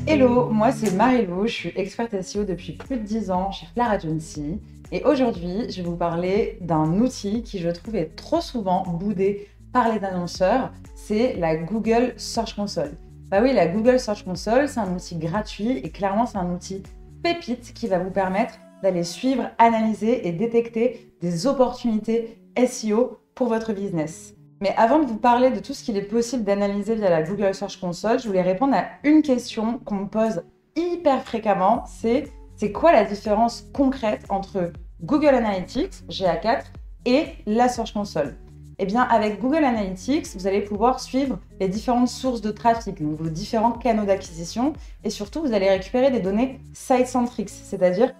Hello, moi c'est Marilou, je suis experte SEO depuis plus de 10 ans chez Flair Agency et aujourd'hui je vais vous parler d'un outil qui je trouve est trop souvent boudé par les annonceurs, c'est la Google Search Console. Bah oui, la Google Search Console c'est un outil gratuit et clairement c'est un outil pépite qui va vous permettre d'aller suivre, analyser et détecter des opportunités SEO pour votre business. Mais avant de vous parler de tout ce qu'il est possible d'analyser via la Google Search Console, je voulais répondre à une question qu'on me pose hyper fréquemment, c'est quoi la différence concrète entre Google Analytics, GA4, et la Search Console? Eh bien, avec Google Analytics, vous allez pouvoir suivre les différentes sources de trafic, donc vos différents canaux d'acquisition, et surtout, vous allez récupérer des données site-centric, c'est-à-dire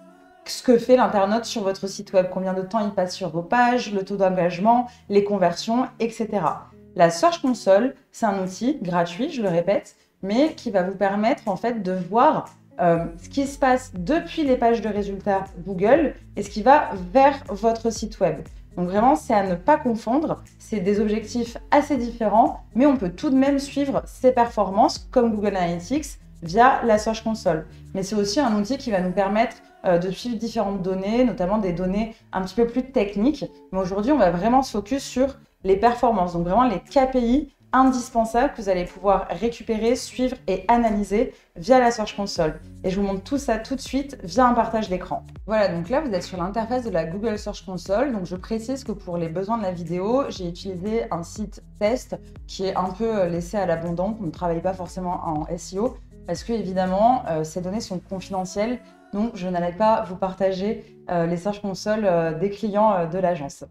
ce que fait l'internaute sur votre site web, combien de temps il passe sur vos pages, le taux d'engagement, les conversions, etc. La Search Console, c'est un outil gratuit, je le répète, mais qui va vous permettre en fait de voir ce qui se passe depuis les pages de résultats Google et ce qui va vers votre site web. Donc vraiment, c'est à ne pas confondre, c'est des objectifs assez différents, mais on peut tout de même suivre ses performances comme Google Analytics via la Search Console. Mais c'est aussi un outil qui va nous permettre de suivre différentes données, notamment des données un petit peu plus techniques. Mais aujourd'hui, on va vraiment se focus sur les performances, donc vraiment les KPI indispensables que vous allez pouvoir récupérer, suivre et analyser via la Search Console. Et je vous montre tout ça tout de suite via un partage d'écran. Voilà, donc là, vous êtes sur l'interface de la Google Search Console. Donc je précise que pour les besoins de la vidéo, j'ai utilisé un site test qui est un peu laissé à l'abandon. On ne travaille pas forcément en SEO parce que évidemment, ces données sont confidentielles. Donc, je n'allais pas vous partager les Search Console des clients de l'agence.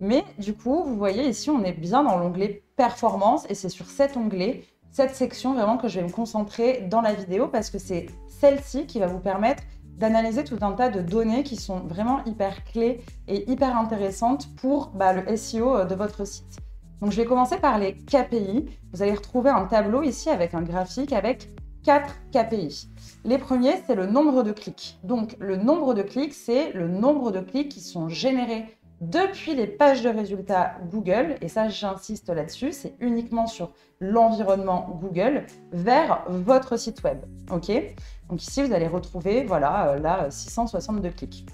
Mais du coup, vous voyez ici, on est bien dans l'onglet Performance et c'est sur cet onglet, cette section vraiment que je vais me concentrer dans la vidéo parce que c'est celle-ci qui va vous permettre d'analyser tout un tas de données qui sont vraiment hyper clés et hyper intéressantes pour le SEO de votre site. Donc, je vais commencer par les KPI. Vous allez retrouver un tableau ici avec un graphique avec 4 KPI. Les premiers, c'est le nombre de clics. Donc, le nombre de clics, c'est le nombre de clics qui sont générés depuis les pages de résultats Google. Et ça, j'insiste là-dessus, c'est uniquement sur l'environnement Google vers votre site web. OK? Donc ici, vous allez retrouver, voilà, là, 662 clics.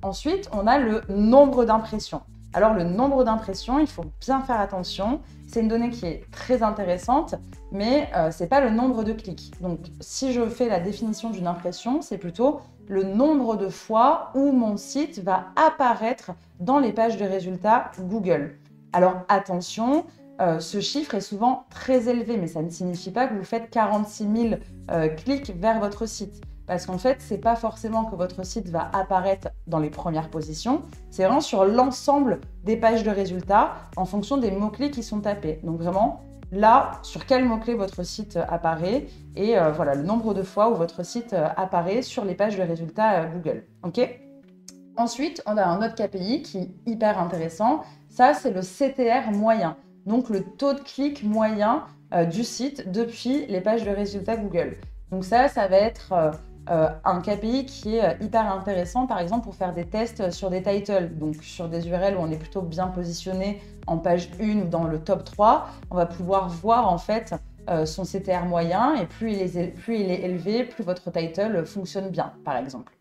Ensuite, on a le nombre d'impressions. Alors, le nombre d'impressions, il faut bien faire attention. C'est une donnée qui est très intéressante, mais ce n'est pas le nombre de clics. Donc, si je fais la définition d'une impression, c'est plutôt le nombre de fois où mon site va apparaître dans les pages de résultats Google. Alors, attention, ce chiffre est souvent très élevé, mais ça ne signifie pas que vous faites 46 000 clics vers votre site. Parce qu'en fait, ce n'est pas forcément que votre site va apparaître dans les premières positions, c'est vraiment sur l'ensemble des pages de résultats en fonction des mots-clés qui sont tapés. Donc vraiment, là, sur quel mot-clé votre site apparaît et voilà, le nombre de fois où votre site apparaît sur les pages de résultats Google. OK ? Ensuite, on a un autre KPI qui est hyper intéressant. Ça, c'est le CTR moyen, donc le taux de clic moyen du site depuis les pages de résultats Google. Donc ça va être un KPI qui est hyper intéressant, par exemple, pour faire des tests sur des titles, donc sur des URL où on est plutôt bien positionné en page 1 ou dans le top 3, on va pouvoir voir en fait son CTR moyen et plus il est élevé, plus votre title fonctionne bien, par exemple.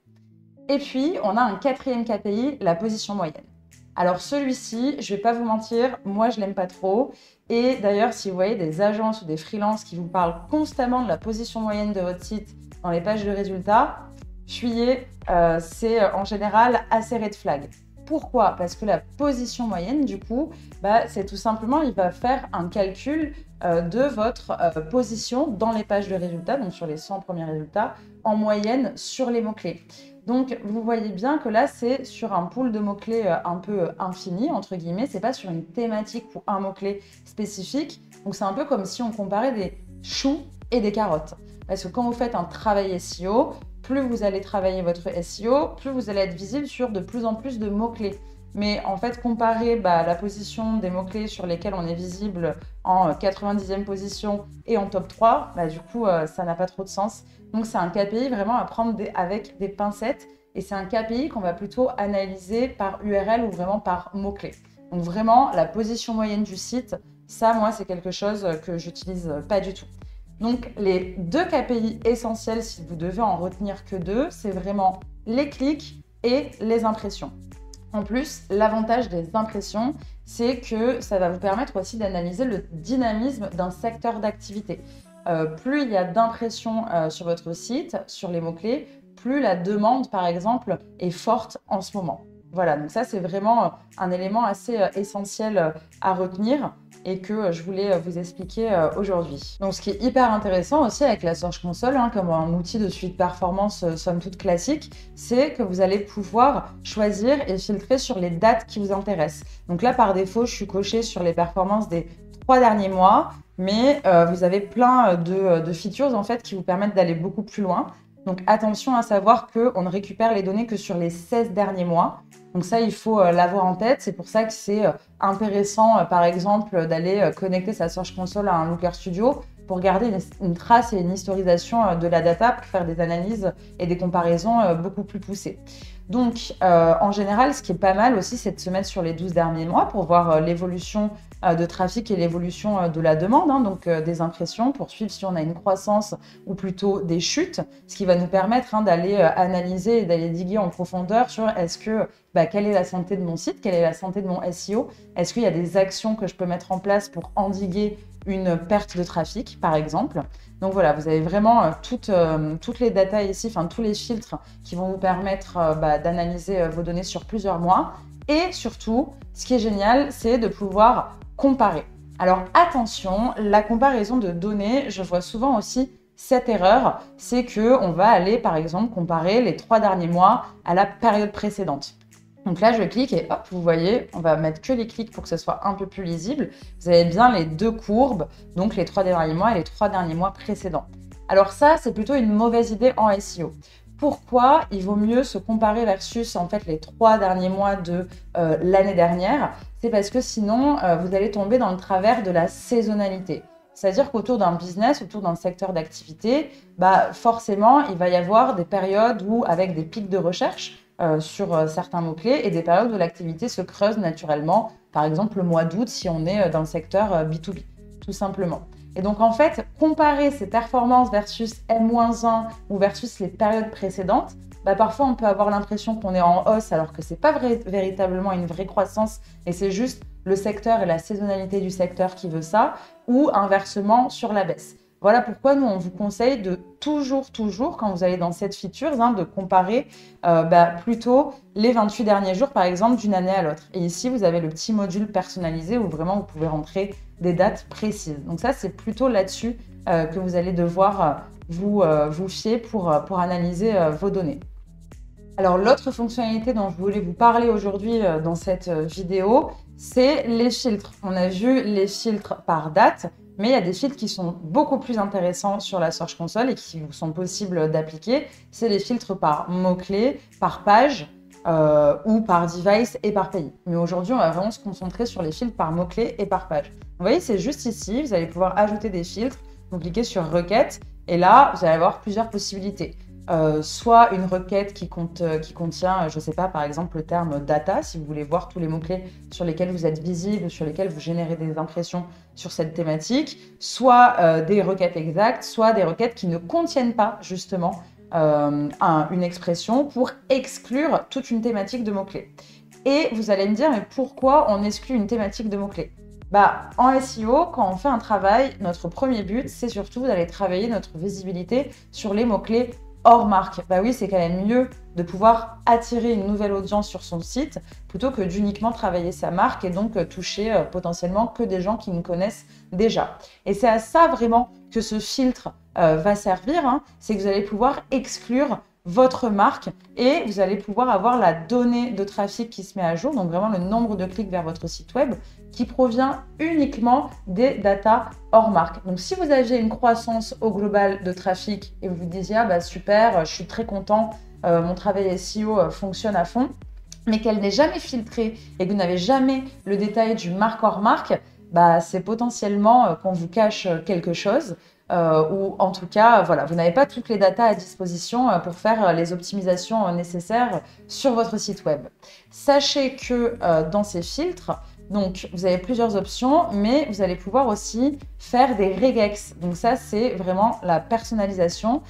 Et puis, on a un quatrième KPI, la position moyenne. Alors celui-ci, je ne vais pas vous mentir, moi je l'aime pas trop. Et d'ailleurs, si vous voyez des agences ou des freelances qui vous parlent constamment de la position moyenne de votre site dans les pages de résultats, fuyez, c'est en général assez red flag. Pourquoi? Parce que la position moyenne, du coup, c'est tout simplement, il va faire un calcul de votre position dans les pages de résultats, donc sur les 100 premiers résultats, en moyenne sur les mots-clés. Donc, vous voyez bien que là, c'est sur un pool de mots-clés un peu infini, entre guillemets. C'est pas sur une thématique ou un mot-clé spécifique. Donc, c'est un peu comme si on comparait des choux et des carottes. Parce que quand vous faites un travail SEO, plus vous allez travailler votre SEO, plus vous allez être visible sur de plus en plus de mots-clés. Mais en fait, comparer la position des mots-clés sur lesquels on est visible en 90e position et en top 3, du coup, ça n'a pas trop de sens. Donc, c'est un KPI vraiment à prendre avec des pincettes et c'est un KPI qu'on va plutôt analyser par URL ou vraiment par mots-clés. Donc, vraiment, la position moyenne du site Ça, moi, c'est quelque chose que j'utilise pas du tout. Donc, les 2 KPI essentiels, si vous devez en retenir que 2, c'est vraiment les clics et les impressions. En plus, l'avantage des impressions, c'est que ça va vous permettre aussi d'analyser le dynamisme d'un secteur d'activité. Plus il y a d'impressions sur votre site, sur les mots-clés, plus la demande, par exemple, est forte en ce moment. Voilà, donc ça, c'est vraiment un élément assez essentiel à retenir et que je voulais vous expliquer aujourd'hui. Donc, ce qui est hyper intéressant aussi avec la Search Console, comme un outil de suite performance somme toute classique, c'est que vous allez pouvoir choisir et filtrer sur les dates qui vous intéressent. Donc là, par défaut, je suis cochée sur les performances des 3 derniers mois, mais vous avez plein de features en fait qui vous permettent d'aller beaucoup plus loin. Donc attention à savoir qu'on ne récupère les données que sur les 16 derniers mois. Donc ça, il faut l'avoir en tête. C'est pour ça que c'est intéressant, par exemple, d'aller connecter sa Search Console à un Looker Studio pour garder une trace et une historisation de la data pour faire des analyses et des comparaisons beaucoup plus poussées. Donc, en général, ce qui est pas mal aussi, c'est de se mettre sur les 12 derniers mois pour voir l'évolution de trafic et l'évolution de la demande, donc des impressions, pour suivre si on a une croissance ou plutôt des chutes, ce qui va nous permettre d'aller analyser et d'aller diguer en profondeur sur quelle est la santé de mon site, quelle est la santé de mon SEO, est-ce qu'il y a des actions que je peux mettre en place pour endiguer une perte de trafic, par exemple. Donc voilà, vous avez vraiment toutes les datas ici, tous les filtres qui vont vous permettre d'analyser vos données sur plusieurs mois. Et surtout, ce qui est génial, c'est de pouvoir comparer. Alors attention, la comparaison de données, je vois souvent aussi cette erreur, c'est qu'on va aller par exemple comparer les 3 derniers mois à la période précédente. Donc là, je clique et hop, vous voyez, on va mettre que les clics pour que ce soit un peu plus lisible. Vous avez bien les 2 courbes, donc les 3 derniers mois et les 3 derniers mois précédents. Alors ça, c'est plutôt une mauvaise idée en SEO. Pourquoi il vaut mieux se comparer versus en fait les 3 derniers mois de l'année dernière? C'est parce que sinon, vous allez tomber dans le travers de la saisonnalité. C'est-à-dire qu'autour d'un business, autour d'un secteur d'activité, forcément, il va y avoir des périodes où, avec des pics de recherche sur certains mots-clés et des périodes où l'activité se creuse naturellement. Par exemple, le mois d'août, si on est dans le secteur B2B, tout simplement. Et donc, en fait, comparer ces performances versus M-1 ou versus les périodes précédentes, parfois, on peut avoir l'impression qu'on est en hausse alors que ce n'est pas véritablement une vraie croissance et c'est juste le secteur et la saisonnalité du secteur qui veut ça, ou inversement sur la baisse. Voilà pourquoi nous, on vous conseille de toujours, quand vous allez dans cette feature, de comparer plutôt les 28 derniers jours, par exemple, d'une année à l'autre. Et ici, vous avez le petit module personnalisé où vraiment vous pouvez rentrer des dates précises. Donc ça, c'est plutôt là-dessus que vous allez devoir vous fier pour analyser vos données. Alors, l'autre fonctionnalité dont je voulais vous parler aujourd'hui dans cette vidéo, c'est les filtres. On a vu les filtres par date, mais il y a des filtres qui sont beaucoup plus intéressants sur la Search Console et qui vous sont possibles d'appliquer. C'est les filtres par mots-clés, par page ou par device et par pays. Mais aujourd'hui, on va vraiment se concentrer sur les filtres par mots-clés et par page. Vous voyez, c'est juste ici, vous allez pouvoir ajouter des filtres. Vous cliquez sur requête et là, vous allez avoir plusieurs possibilités. Soit une requête qui contient, je ne sais pas, par exemple le terme data, si vous voulez voir tous les mots-clés sur lesquels vous êtes visible, sur lesquels vous générez des impressions sur cette thématique, soit des requêtes exactes, soit des requêtes qui ne contiennent pas justement une expression pour exclure toute une thématique de mots-clés. Et vous allez me dire, mais pourquoi on exclut une thématique de mots-clés ? En SEO, quand on fait un travail, notre premier but, c'est surtout d'aller travailler notre visibilité sur les mots-clés hors marque. Oui, c'est quand même mieux de pouvoir attirer une nouvelle audience sur son site plutôt que d'uniquement travailler sa marque et donc toucher potentiellement que des gens qui nous connaissent déjà. Et c'est à ça vraiment que ce filtre va servir, c'est que vous allez pouvoir exclure votre marque et vous allez pouvoir avoir la donnée de trafic qui se met à jour, donc vraiment le nombre de clics vers votre site web qui provient uniquement des datas hors marque. Donc si vous aviez une croissance au global de trafic et vous vous disiez super, je suis très content, mon travail SEO fonctionne à fond, mais qu'elle n'est jamais filtrée et que vous n'avez jamais le détail du marque hors marque, c'est potentiellement qu'on vous cache quelque chose. Ou en tout cas, voilà, vous n'avez pas toutes les datas à disposition pour faire les optimisations nécessaires sur votre site web. Sachez que dans ces filtres, Donc, vous avez plusieurs options, mais vous allez pouvoir aussi faire des regex. Donc ça, c'est vraiment la personnalisation.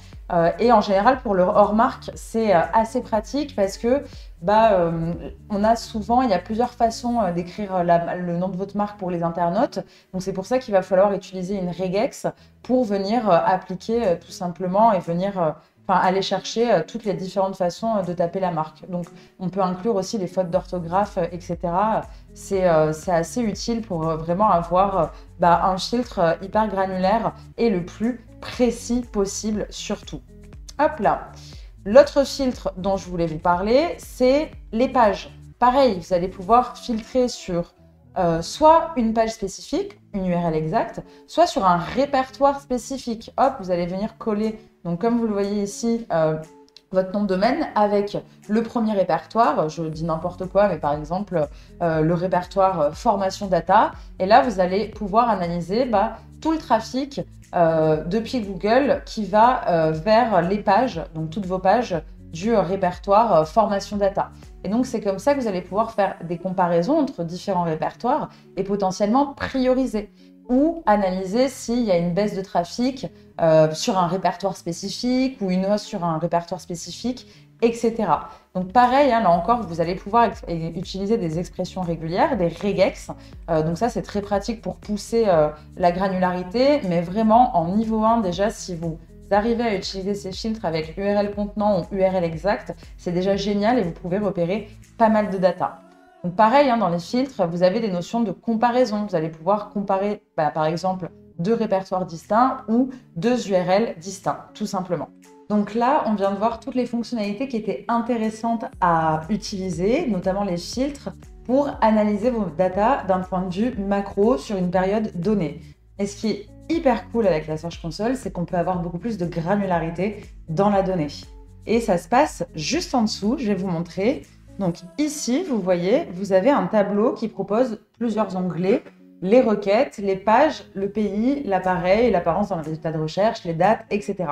Et en général, pour le hors-marque, c'est assez pratique parce que on a souvent, il y a plusieurs façons d'écrire le nom de votre marque pour les internautes. Donc c'est pour ça qu'il va falloir utiliser une regex pour venir appliquer tout simplement et venir aller chercher toutes les différentes façons de taper la marque. Donc, on peut inclure aussi les fautes d'orthographe, etc. C'est assez utile pour vraiment avoir un filtre hyper granulaire et le plus précis possible surtout. Hop là. L'autre filtre dont je voulais vous parler, c'est les pages. Pareil, vous allez pouvoir filtrer sur soit une page spécifique, une URL exacte, soit sur un répertoire spécifique. Hop, vous allez venir coller, donc comme vous le voyez ici, votre nom de domaine avec le premier répertoire, je dis n'importe quoi, mais par exemple le répertoire formation data. Et là, vous allez pouvoir analyser tout le trafic depuis Google qui va vers les pages, donc toutes vos pages du répertoire formation data. Et donc, c'est comme ça que vous allez pouvoir faire des comparaisons entre différents répertoires et potentiellement prioriser ou analyser s'il y a une baisse de trafic sur un répertoire spécifique ou une hausse sur un répertoire spécifique, etc. Donc, pareil, là encore, vous allez pouvoir utiliser des expressions régulières, des regex. Donc ça, c'est très pratique pour pousser la granularité, mais vraiment en niveau 1, déjà, si vous arrivez à utiliser ces filtres avec URL contenant ou URL exact, c'est déjà génial et vous pouvez repérer pas mal de data. Donc pareil, dans les filtres, vous avez des notions de comparaison. Vous allez pouvoir comparer, par exemple, deux répertoires distincts ou deux URL distincts, tout simplement. Donc là, on vient de voir toutes les fonctionnalités qui étaient intéressantes à utiliser, notamment les filtres, pour analyser vos data d'un point de vue macro sur une période donnée. Et ce qui est hyper cool avec la Search Console, c'est qu'on peut avoir beaucoup plus de granularité dans la donnée. Et ça se passe juste en dessous, je vais vous montrer. Donc ici, vous voyez, vous avez un tableau qui propose plusieurs onglets, les requêtes, les pages, le pays, l'appareil, l'apparence dans le résultat de recherche, les dates, etc.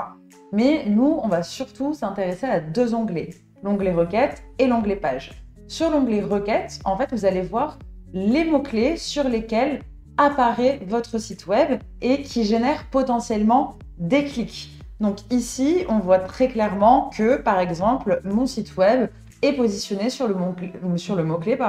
Mais nous, on va surtout s'intéresser à deux onglets, l'onglet requêtes et l'onglet pages. Sur l'onglet requêtes, en fait, vous allez voir les mots-clés sur lesquels apparaît votre site web et qui génère potentiellement des clics. Donc ici, on voit très clairement que, par exemple, mon site web est positionné sur le mot-clé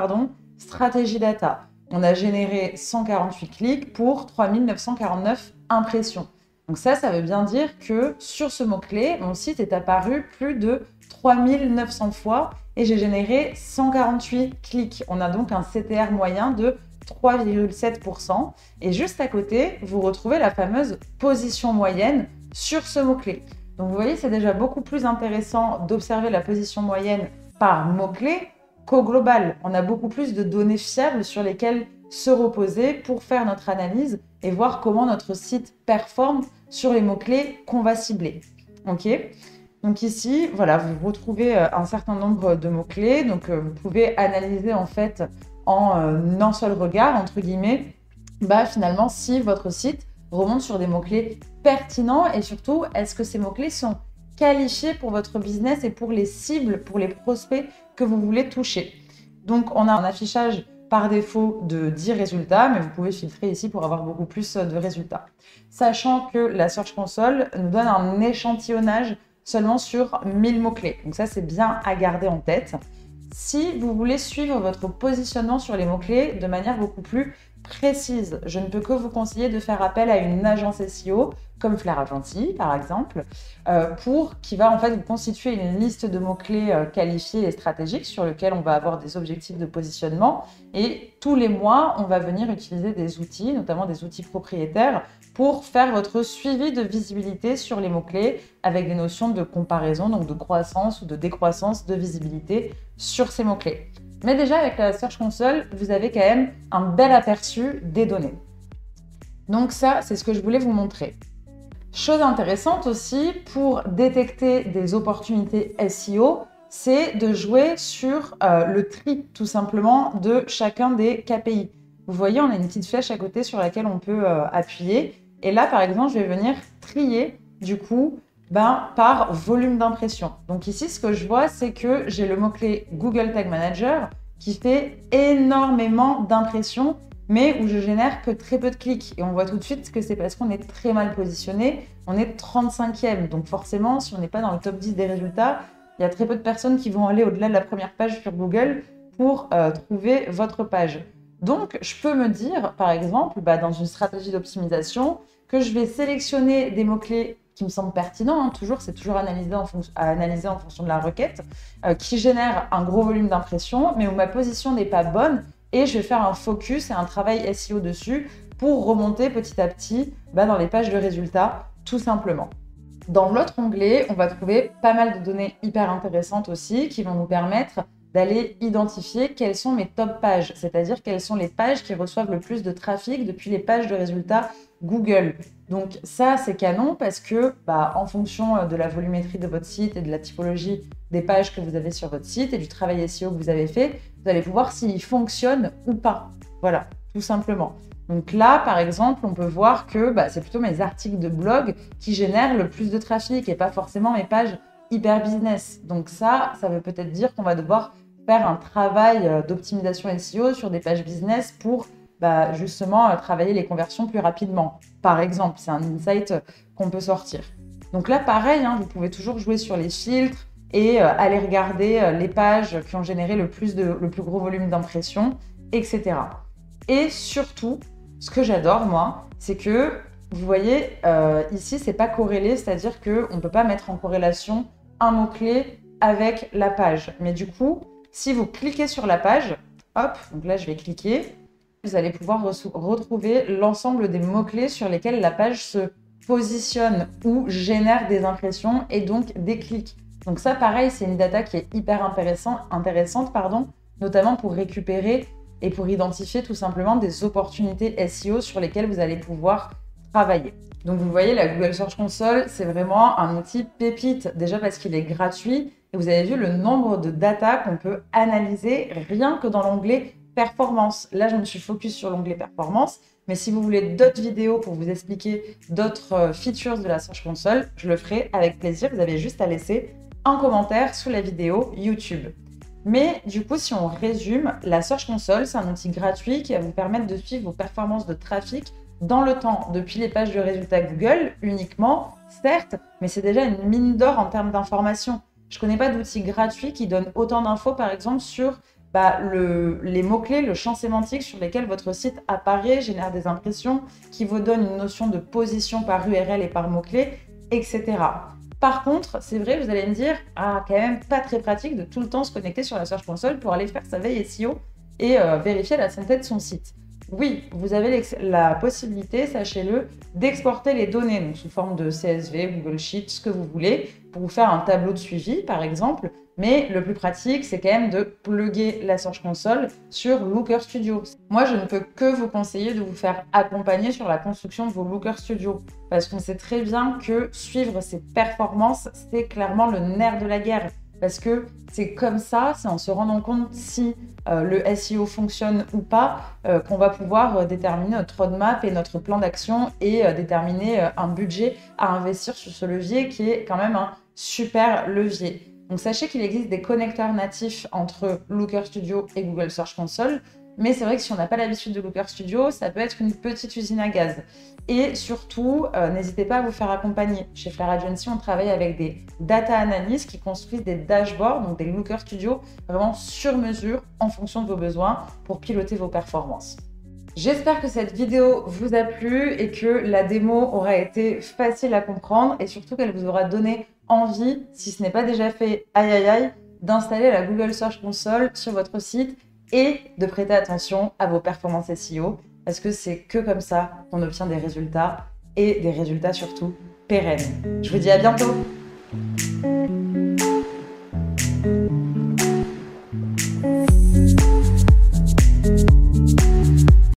stratégie data. On a généré 148 clics pour 3949 impressions. Donc ça veut bien dire que sur ce mot-clé, mon site est apparu plus de 3900 fois et j'ai généré 148 clics. On a donc un CTR moyen de 3,7%. Et juste à côté, vous retrouvez la fameuse position moyenne sur ce mot-clé. Donc vous voyez, c'est déjà beaucoup plus intéressant d'observer la position moyenne par mot-clé qu'au global. On a beaucoup plus de données fiables sur lesquelles se reposer pour faire notre analyse et voir comment notre site performe sur les mots-clés qu'on va cibler. Ok ? Donc ici, voilà, vous retrouvez un certain nombre de mots-clés. Donc vous pouvez analyser en fait en un seul regard, entre guillemets, finalement, si votre site remonte sur des mots-clés pertinents et surtout, est-ce que ces mots-clés sont qualifiés pour votre business et pour les cibles, pour les prospects que vous voulez toucher. Donc, on a un affichage par défaut de 10 résultats, mais vous pouvez filtrer ici pour avoir beaucoup plus de résultats. Sachant que la Search Console nous donne un échantillonnage seulement sur 1000 mots-clés. Donc ça, c'est bien à garder en tête. Si vous voulez suivre votre positionnement sur les mots-clés de manière beaucoup plus précise, je ne peux que vous conseiller de faire appel à une agence SEO comme Flair Agency par exemple, qui va en fait vous constituer une liste de mots-clés qualifiés et stratégiques sur lesquels on va avoir des objectifs de positionnement et tous les mois, on va venir utiliser des outils, notamment des outils propriétaires pour faire votre suivi de visibilité sur les mots-clés avec des notions de comparaison, donc de croissance ou de décroissance de visibilité sur ces mots-clés. Mais déjà, avec la Search Console, vous avez quand même un bel aperçu des données. Donc ça, c'est ce que je voulais vous montrer. Chose intéressante aussi pour détecter des opportunités SEO, c'est de jouer sur le tri, tout simplement, de chacun des KPI. Vous voyez, on a une petite flèche à côté sur laquelle on peut appuyer. Et là, par exemple, je vais venir trier, du coup, par volume d'impression. Donc ici, ce que je vois, c'est que j'ai le mot-clé Google Tag Manager qui fait énormément d'impressions, mais où je génère que très peu de clics. Et on voit tout de suite que c'est parce qu'on est très mal positionné. On est 35e. Donc forcément, si on n'est pas dans le top 10 des résultats, il y a très peu de personnes qui vont aller au-delà de la première page sur Google pour trouver votre page. Donc, je peux me dire, par exemple, dans une stratégie d'optimisation, que je vais sélectionner des mots-clés qui me semblent pertinents. Hein, c'est toujours analysé à analyser en fonction de la requête, qui génèrent un gros volume d'impressions, mais où ma position n'est pas bonne. Et je vais faire un focus et un travail SEO dessus pour remonter petit à petit dans les pages de résultats, tout simplement. Dans l'autre onglet, on va trouver pas mal de données hyper intéressantes aussi qui vont nous permettre d'aller identifier quelles sont mes top pages, c'est-à-dire quelles sont les pages qui reçoivent le plus de trafic depuis les pages de résultats Google. Donc ça, c'est canon parce que en fonction de la volumétrie de votre site et de la typologie des pages que vous avez sur votre site et du travail SEO que vous avez fait, vous allez pouvoir s'il fonctionne ou pas. Voilà, tout simplement. Donc là, par exemple, on peut voir que c'est plutôt mes articles de blog qui génèrent le plus de trafic et pas forcément mes pages hyper business. Donc ça veut peut-être dire qu'on va devoir faire un travail d'optimisation SEO sur des pages business pour justement travailler les conversions plus rapidement. Par exemple, c'est un insight qu'on peut sortir. Donc là, pareil, vous pouvez toujours jouer sur les filtres et aller regarder les pages qui ont généré le plus gros volume d'impressions, etc. Et surtout, ce que j'adore, moi, c'est que, vous voyez, ici, c'est pas corrélé, c'est-à-dire qu'on ne peut pas mettre en corrélation un mot-clé avec la page. Mais du coup, si vous cliquez sur la page, hop, donc là, je vais cliquer, vous allez pouvoir retrouver l'ensemble des mots-clés sur lesquels la page se positionne ou génère des impressions et donc des clics. Donc ça, pareil, c'est une data qui est hyper intéressante, notamment pour récupérer et pour identifier tout simplement des opportunités SEO sur lesquelles vous allez pouvoir travailler. Donc vous voyez, la Google Search Console, c'est vraiment un outil pépite, déjà parce qu'il est gratuit et vous avez vu le nombre de data qu'on peut analyser rien que dans l'onglet performance. Là, je me suis focus sur l'onglet performance, mais si vous voulez d'autres vidéos pour vous expliquer d'autres features de la Search Console, je le ferai avec plaisir. Vous avez juste à laisser un commentaire sous la vidéo YouTube. Mais du coup, si on résume, la Search Console, c'est un outil gratuit qui va vous permettre de suivre vos performances de trafic dans le temps, depuis les pages de résultats Google uniquement, certes, mais c'est déjà une mine d'or en termes d'informations. Je ne connais pas d'outil gratuit qui donne autant d'infos, par exemple, sur les mots-clés, le champ sémantique sur lesquels votre site apparaît, génère des impressions, qui vous donne une notion de position par URL et par mots-clés, etc. Par contre, c'est vrai, vous allez me dire, quand même pas très pratique de tout le temps se connecter sur la Search Console pour aller faire sa veille SEO et vérifier la santé de son site. Oui, vous avez la possibilité, sachez-le, d'exporter les données donc sous forme de CSV, Google Sheets, ce que vous voulez, pour vous faire un tableau de suivi, par exemple. Mais le plus pratique, c'est quand même de plugger la Search Console sur Looker Studio. Moi, je ne peux que vous conseiller de vous faire accompagner sur la construction de vos Looker Studio. Parce qu'on sait très bien que suivre ses performances, c'est clairement le nerf de la guerre. Parce que c'est comme ça, c'est en se rendant compte si le SEO fonctionne ou pas, qu'on va pouvoir déterminer notre roadmap et notre plan d'action et déterminer un budget à investir sur ce levier qui est quand même un super levier. Donc sachez qu'il existe des connecteurs natifs entre Looker Studio et Google Search Console, mais c'est vrai que si on n'a pas l'habitude de Looker Studio, ça peut être une petite usine à gaz. Et surtout, n'hésitez pas à vous faire accompagner. Chez Flair Agency, on travaille avec des data analysts qui construisent des dashboards, donc des Looker Studio, vraiment sur mesure en fonction de vos besoins pour piloter vos performances. J'espère que cette vidéo vous a plu et que la démo aura été facile à comprendre et surtout qu'elle vous aura donné envie, si ce n'est pas déjà fait, aïe aïe aïe, d'installer la Google Search Console sur votre site et de prêter attention à vos performances SEO parce que c'est que comme ça qu'on obtient des résultats et des résultats surtout pérennes. Je vous dis à bientôt!